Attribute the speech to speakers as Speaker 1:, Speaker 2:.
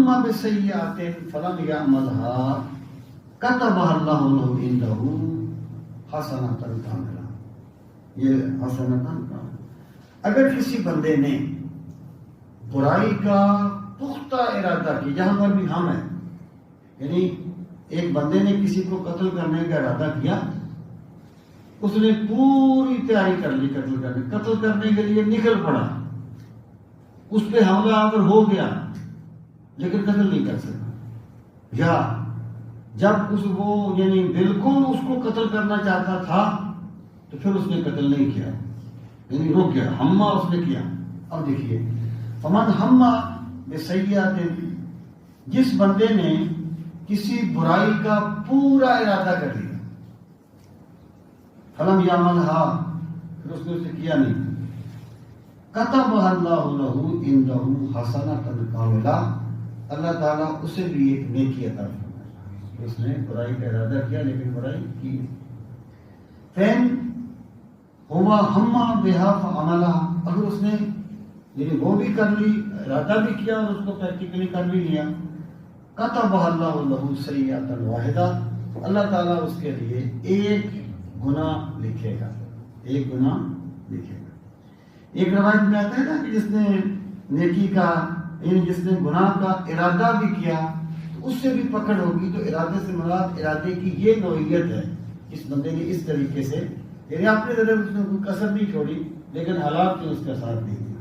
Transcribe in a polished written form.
Speaker 1: ہم بسیئات فلم یعملها کتبها اللہ له عنده حسنۃ کاملہ. یہ حسنۃ کاملہ. اگر کسی بندے نے برائی کا پختہ ارادہ کیا، جہاں پر بھی ہم ہیں، یعنی ایک بندے نے کسی کو قتل کرنے کا ارادہ کیا، اس نے پوری تیاری کر لی قتل کرنے کے لیے نکل پڑا، اس پہ حملہ آور ہو گیا لیکن قتل نہیں کر سکا، یا جب وہ یعنی بالکل اس کو قتل کرنا چاہتا تھا تو پھر اس نے قتل نہیں کیا، یعنی رک گیا، ہمہ اس نے کیا. اب دیکھیے فمن ہمہ بسیئات، جس بندے نے کسی برائی کا پورا ارادہ کر لیا، فلم یعملها، پھر اس نے اسے کیا نہیں، کتبها اللہ له عنده حسنۃ کاملہ، اللہ تعالیٰ اسے بھی ایک نیکی عطا فرمائے. اس نے برائی کا ارادہ کیا لیکن برائی کی. فین ہوا ہما بها فعملها، اگر اس نے یعنی وہ بھی کر لی، ارادہ بھی کیا اور اس کو پریکٹیکلی کر بھی لیا، کتبها اللہ له سیئۃ واحدہ، اللہ تعالیٰ اس کے لیے ایک گناہ لکھے گا، ایک گناہ لکھے گا. ایک روایت میں آتا ہے نا کہ جس نے نیکی کا یعنی جس نے گناہ کا ارادہ بھی کیا تو اس سے بھی پکڑ ہوگی. تو ارادے سے مراد ارادے کی یہ نوعیت ہے، اس بندے نے اس طریقے سے یعنی اپنے ذرا اس نے کوئی کسر نہیں چھوڑی لیکن حالات نے اس کا ساتھ نہیں دیا.